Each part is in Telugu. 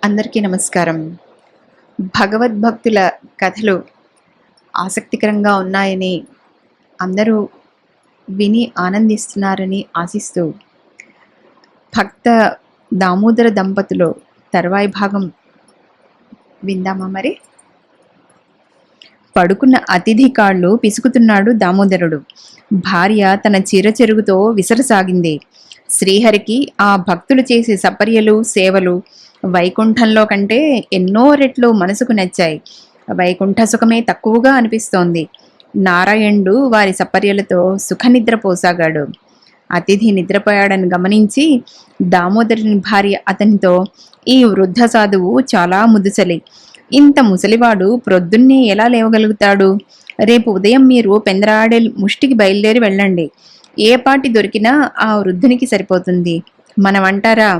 అందరికీ నమస్కారం. భగవద్భక్తుల కథలు ఆసక్తికరంగా ఉన్నాయని, అందరూ విని ఆనందిస్తున్నారని ఆశిస్తూ, భక్త దామోదర దంపతులు తర్వాయి భాగం విందామా మరి? పడుకున్న అతిథి కాళ్ళు పిసుకుతున్నాడు దామోదరుడు. భార్య తన చీర చెరుగుతో విసరసాగింది. శ్రీహరికి ఆ భక్తులు చేసే సపర్యలు, సేవలు వైకుంఠంలో కంటే ఎన్నో రెట్లు మనసుకు నచ్చాయి. వైకుంఠ సుఖమే తక్కువగా అనిపిస్తోంది. నారాయణుడు వారి సపర్యలతో సుఖనిద్ర పోసాగాడు. అతిథి నిద్రపోయాడని గమనించి దామోదరుని భార్య అతనితో, ఈ వృద్ధ సాధువు చాలా ముదుసలి. ఇంత ముసలివాడు ప్రొద్దున్నే ఎలా లేవగలుగుతాడు? రేపు ఉదయం మీరు పెందరాడే ముష్టికి బయలుదేరి వెళ్ళండి. ఏ పాటి దొరికినా ఆ వృద్ధునికి సరిపోతుంది. మనమంటారా,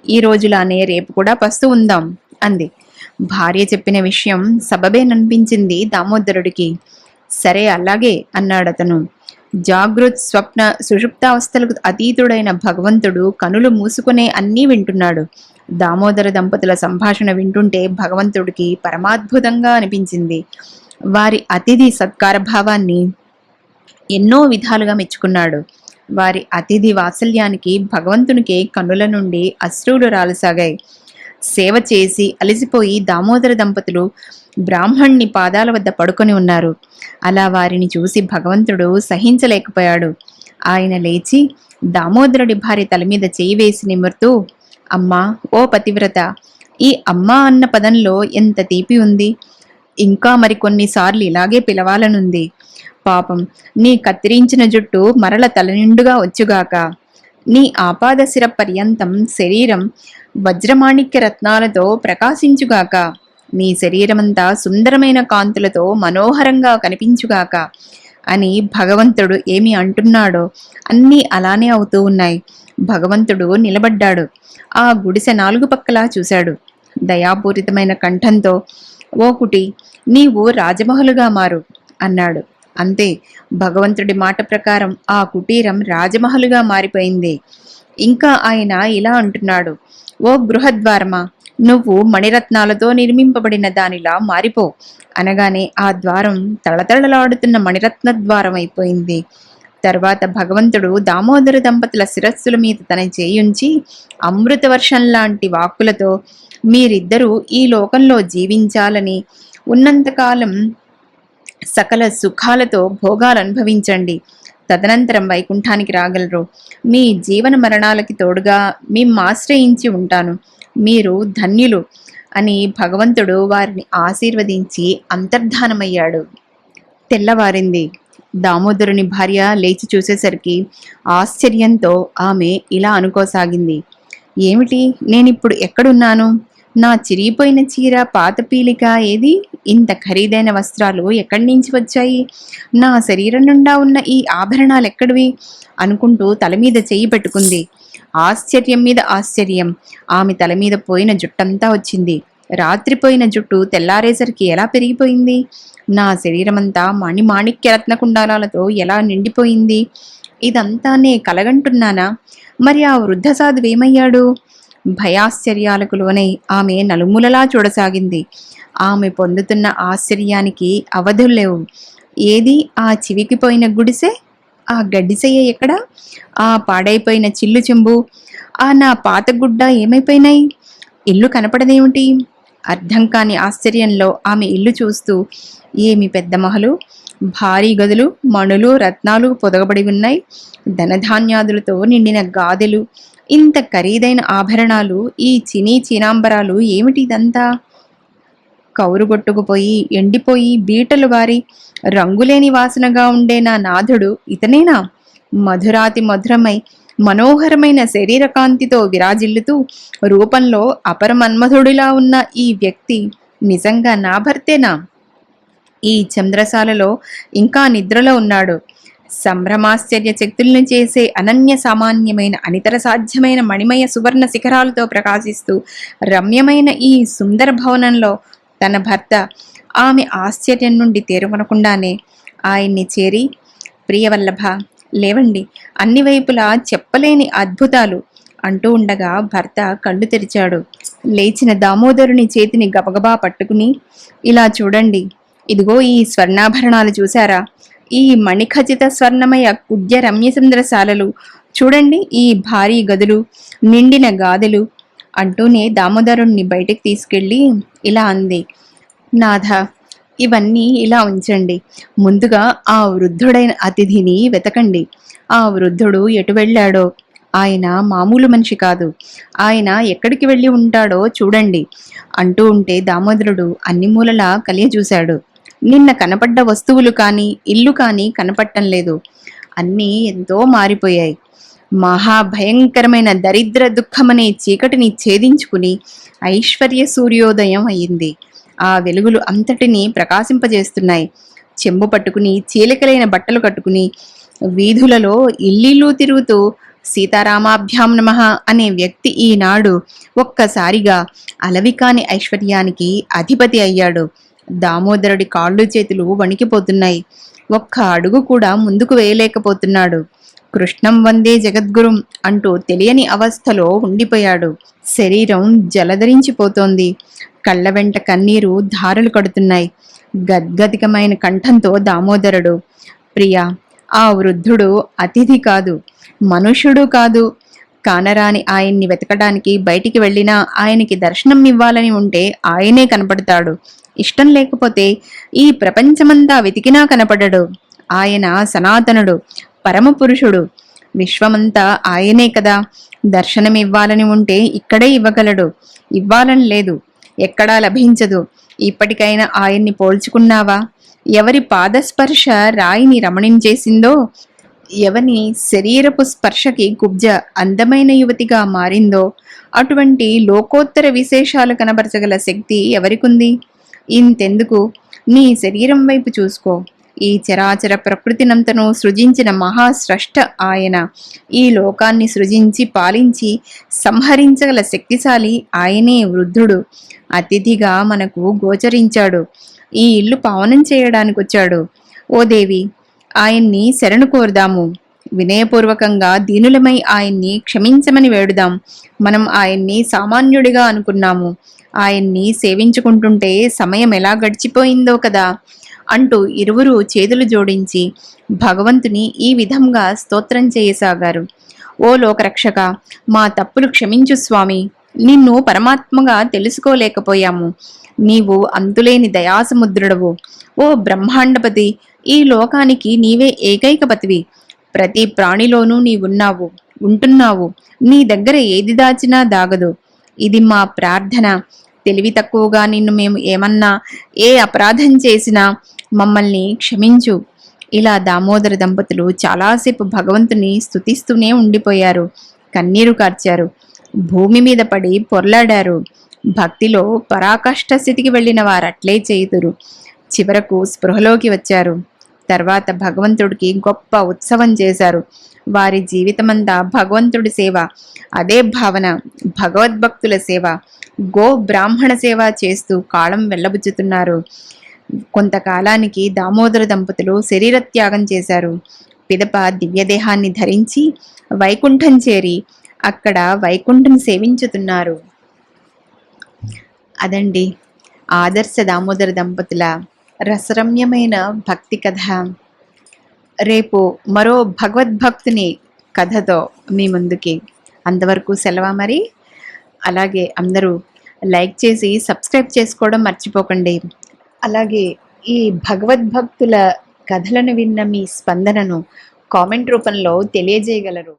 ఈ రోజులానే రేపు కూడా పస్తు ఉందాం అంది. భార్య చెప్పిన విషయం సబబేననిపించింది దామోదరుడికి. సరే అలాగే అన్నాడతను. జాగృత్, స్వప్న, సుషుప్తావస్థలకు అతీతుడైన భగవంతుడు కనులు మూసుకునే అన్నీ వింటున్నాడు. దామోదర దంపతుల సంభాషణ వింటుంటే భగవంతుడికి పరమాద్భుతంగా అనిపించింది. వారి అతిథి సత్కార భావాన్ని ఎన్నో విధాలుగా మెచ్చుకున్నాడు. వారి అతిథి వాత్సల్యానికి భగవంతునికే కన్నుల నుండి అశ్రువులు రాలసాగాయి. సేవ చేసి అలసిపోయి దామోదర దంపతులు బ్రాహ్మణ్ణి పాదాల వద్ద పడుకొని ఉన్నారు. అలా వారిని చూసి భగవంతుడు సహించలేకపోయాడు. ఆయన లేచి దామోదరుడి భార్య తల మీద చేయి వేసి నిమురుతూ, అమ్మా, ఓ పతివ్రత, ఈ అమ్మా అన్న పదంలో ఎంత తీపి ఉంది. ఇంకా మరికొన్నిసార్లు ఇలాగే పిలవాలనుంది. పాపం, నీ కత్తిరించిన జుట్టు మరల తలనిండుగా వచ్చుగాక. నీ ఆపాదశిర పర్యంతం శరీరం వజ్రమాణిక్య రత్నాలతో ప్రకాశించుగాక. నీ శరీరమంతా సుందరమైన కాంతులతో మనోహరంగా కనిపించుగాక అని భగవంతుడు ఏమి అంటున్నాడో అన్నీ అలానే అవుతూ ఉన్నాయి. భగవంతుడు నిలబడ్డాడు. ఆ గుడిసె నాలుగు పక్కలా చూశాడు. దయాపూరితమైన కంఠంతో, ఓ కుటి, నీవు రాజమహలుగా మారు అన్నాడు. అంతే, భగవంతుడి మాట ప్రకారం ఆ కుటీరం రాజమహలుగా మారిపోయింది. ఇంకా ఆయన ఇలా అంటున్నాడు, ఓ గృహద్వారమా, నువ్వు మణిరత్నాలతో నిర్మింపబడిన దానిలా మారిపో అనగానే ఆ ద్వారం తళతళలాడుతున్న మణిరత్న ద్వారం అయిపోయింది. తర్వాత భగవంతుడు దామోదర దంపతుల శిరస్సుల మీద తన చేయుంచి అమృత వర్షం లాంటి వాక్కులతో, మీరిద్దరూ ఈ లోకంలో జీవించాలని, ఉన్నంతకాలం సకల సుఖాలతో భోగాలు అనుభవించండి. తదనంతరం వైకుంఠానికి రాగలరు. మీ జీవన మరణాలకి తోడుగా మిమ్మాశ్రయించి ఉంటాను. మీరు ధన్యులు అని భగవంతుడు వారిని ఆశీర్వదించి అంతర్ధానమయ్యాడు. తెల్లవారింది. దామోదరుని భార్య లేచి చూసేసరికి ఆశ్చర్యంతో ఆమె ఇలా అనుకోసాగింది, ఏమిటి, నేనిప్పుడు ఎక్కడున్నాను? నా చిరిగిపోయిన చీర, పాత పీలిక ఏది? ఇంత ఖరీదైన వస్త్రాలు ఎక్కడి నుంచి వచ్చాయి? నా శరీరం నిండా ఉన్న ఈ ఆభరణాలు ఎక్కడివి అనుకుంటూ తల మీద చెయ్యి పెట్టుకుంది. ఆశ్చర్యం మీద ఆశ్చర్యం. ఆమె తల మీద పోయిన జుట్టంతా వచ్చింది. రాత్రిపోయిన జుట్టు తెల్లారేసరికి ఎలా పెరిగిపోయింది? నా శరీరమంతా మణిమాణిక్య రత్న కుండాలతో ఎలా నిండిపోయింది? ఇదంతా నే కలగంటున్నానా? మరి ఆ వృద్ధ సాధువేమయ్యాడు? భయాశ్చర్యాలకు లోనై ఆమె నలుమూలలా చూడసాగింది. ఆమె పొందుతున్న ఆశ్చర్యానికి అవధుల్లేవు. ఏది ఆ చివికిపోయిన గుడిసె? ఆ గడ్డిసెయ్య ఎక్కడా? ఆ పాడైపోయిన చిల్లు చెంబు, ఆ నా పాత గుడ్డ ఏమైపోయినాయి? ఇల్లు కనపడదేమిటి? అర్థం కాని ఆశ్చర్యంలో ఆమె ఇల్లు చూస్తూ, ఏమి పెద్ద మహలు, భారీ గదులు, మణులు, రత్నాలు పొదగబడి ఉన్నాయి. ధనధాన్యాదులతో నిండిన గాదెలు, ఇంత ఖరీదైన ఆభరణాలు, ఈ చినీ చీనాంబరాలు ఏమిటి ఇదంతా? కౌరుగొట్టుకుపోయి ఎండిపోయి బీటలు వారి రంగులేని వాసనగా ఉండే నా నాథుడు ఇతనేనా? మధురాతి మధురమై మనోహరమైన శరీరకాంతితో విరాజిల్లుతూ రూపంలో అపరమన్మధుడిలా ఉన్న ఈ వ్యక్తి నిజంగా నా భర్తేనా? ఈ చంద్రశాలలో ఇంకా నిద్రలో ఉన్నాడు. సంభ్రమాశ్చర్య శక్తులను చేసే అనన్య సామాన్యమైన అనితర సాధ్యమైన మణిమయ సువర్ణ శిఖరాలతో ప్రకాశిస్తూ రమ్యమైన ఈ సుందర భవనంలో తన భర్త. ఆమె ఆశ్చర్యం నుండి తేరుకొనకుండానే ఆయన్ని చేరి, ప్రియవల్లభ, లేవండి, అన్ని వైపులా చెప్పలేని అద్భుతాలు, అంటూ ఉండగా భర్త కళ్ళు తెరిచాడు. లేచిన దామోదరుని చేతిని గబగబా పట్టుకుని, ఇలా చూడండి, ఇదిగో ఈ స్వర్ణాభరణాలు చూశారా? ఈ మణిఖచిత స్వర్ణమయ కుడ్య రమ్యసుందరశాలలు చూడండి, ఈ భారీ గదులు, నిండిన గాదెలు అంటూనే దామోదరుణ్ణి బయటికి తీసుకెళ్ళి ఇలా అంది. నాథ, ఇవన్నీ ఇలా ఉంచండి. ముందుగా ఆ వృద్ధుడైన అతిథిని వెతకండి. ఆ వృద్ధుడు ఎటు వెళ్ళాడో. ఆయన మామూలు మనిషి కాదు. ఆయన ఎక్కడికి వెళ్ళి ఉంటాడో చూడండి అంటూ ఉంటే దామోదరుడు అన్ని మూలలా కలియజూశాడు. నిన్న కనపడ్డ వస్తువులు కానీ ఇల్లు కానీ కనపడటం లేదు. అన్నీ ఎంతో మారిపోయాయి. మహాభయంకరమైన దరిద్ర దుఃఖమనే చీకటిని ఛేదించుకుని ఐశ్వర్య సూర్యోదయం అయింది. ఆ వెలుగులు అంతటినీ ప్రకాశింపజేస్తున్నాయి. చెంబు పట్టుకుని చీలికలైన బట్టలు కట్టుకుని వీధులలో ఇల్లిల్లు తిరుగుతూ సీతారామాభ్యాం నమః అనే వ్యక్తి ఈనాడు ఒక్కసారిగా అలవికాని ఐశ్వర్యానికి అధిపతి అయ్యాడు. దామోదరుడి కాళ్ళు చేతులు వణికిపోతున్నాయి. ఒక్క అడుగు కూడా ముందుకు వేయలేకపోతున్నాడు. కృష్ణం వందే జగద్గురుం అంటూ తెలియని అవస్థలో ఉండిపోయాడు. శరీరం జలధరించిపోతోంది. కళ్ళ వెంట కన్నీరు ధారలు కడుతున్నాయి. గద్గదికమైన కంఠంతో దామోదరుడు, ప్రియా, ఆ వృద్ధుడు అతిథి కాదు, మనుష్యుడు కాదు. కానరాని ఆయన్ని వెతకడానికి బయటికి వెళ్ళినా ఆయనకి దర్శనం ఇవ్వాలని ఉంటే ఆయనే కనపడతాడు. ఇష్టం లేకపోతే ఈ ప్రపంచమంతా వెతికినా కనపడడు. ఆయన సనాతనుడు, పరమపురుషుడు. విశ్వమంతా ఆయనే కదా. దర్శనం ఇవ్వాలని ఉంటే ఇక్కడే ఇవ్వగలడు. ఇవ్వాలని లేదు, ఎక్కడా లభించదు. ఇప్పటికైనా ఆయన్ని పోల్చుకున్నావా? ఎవరి పాదస్పర్శ రాయిని రమణించేసిందో, ఎవని శరీరపు స్పర్శకి కుబ్జ అందమైన యువతిగా మారిందో, అటువంటి లోకోత్తర విశేషాలు కనబరచగల శక్తి ఎవరికుంది? ఇంతెందుకు, నీ శరీరం వైపు చూసుకో. ఈ చరాచర ప్రకృతినంతను సృజించిన మహాస్రష్ట ఆయన. ఈ లోకాన్ని సృజించి పాలించి సంహరించగల శక్తిశాలి ఆయనే వృద్ధుడు. అతిథిగా మనకు గోచరించాడు. ఈ ఇల్లు పావనం చేయడానికి వచ్చాడు. ఓ దేవి, ఆయన్ని శరణు కోరుదాము. వినయపూర్వకంగా దీనులమై ఆయన్ని క్షమించమని వేడుదాం. మనం ఆయన్ని సామాన్యుడిగా అనుకున్నాము. ఆయన్ని సేవించుకుంటుంటే సమయం ఎలా గడిచిపోయిందో కదా అంటూ ఇరువురు చేతులు జోడించి భగవంతుని ఈ విధంగా స్తోత్రం చేయసాగారు. ఓ లోకరక్షక, మా తప్పులు క్షమించు స్వామి. నిన్ను పరమాత్మగా తెలుసుకోలేకపోయాము. నీవు అంతులేని దయాసముద్రుడవు. ఓ బ్రహ్మాండపతి, ఈ లోకానికి నీవే ఏకైకపతివి. ప్రతి ప్రాణిలోనూ నీవున్నావు, ఉంటున్నావు. నీ దగ్గర ఏది దాచినా దాగదు. ఇది మా ప్రార్థన. తెలివి తక్కువగా నిన్ను మేము ఏమన్నా, ఏ అపరాధం చేసినా మమ్మల్ని క్షమించు. ఇలా దామోదర దంపతులు చాలాసేపు భగవంతుని స్తుతిస్తూనే ఉండిపోయారు. కన్నీరు కార్చారు. భూమి మీద పడి పొర్లాడారు. భక్తిలో పరాకాష్ఠ స్థితికి వెళ్ళిన వారట్లే చేయుదురు. చివరకు స్పృహలోకి వచ్చారు. తర్వాత భగవంతుడికి గొప్ప ఉత్సవం చేశారు. వారి జీవితమంతా భగవంతుడి సేవ, అదే భావన, భగవద్భక్తుల సేవ, గో బ్రాహ్మణ సేవ చేస్తూ కాలం వెళ్ళబుచ్చుతున్నారు. కొంతకాలానికి దామోదర దంపతులు శరీర త్యాగం చేశారు. పిదప దివ్యదేహాన్ని ధరించి వైకుంఠం చేరి అక్కడ వైకుంఠం సేవించుతున్నారు. అదండి ఆదర్శ దామోదర దంపతుల రసరమ్యమైన భక్తి కథ. రేపు మరో భగవద్భక్తుని కథతో మీ ముందుకి. అంతవరకు సెలవా మరి. అలాగే అందరూ లైక్ చేసి సబ్స్క్రైబ్ చేసుకోవడం మర్చిపోకండి. అలాగే ఈ భగవద్భక్తుల కథలను విన్న మీ స్పందనను కామెంట్ రూపంలో తెలియజేయగలరు.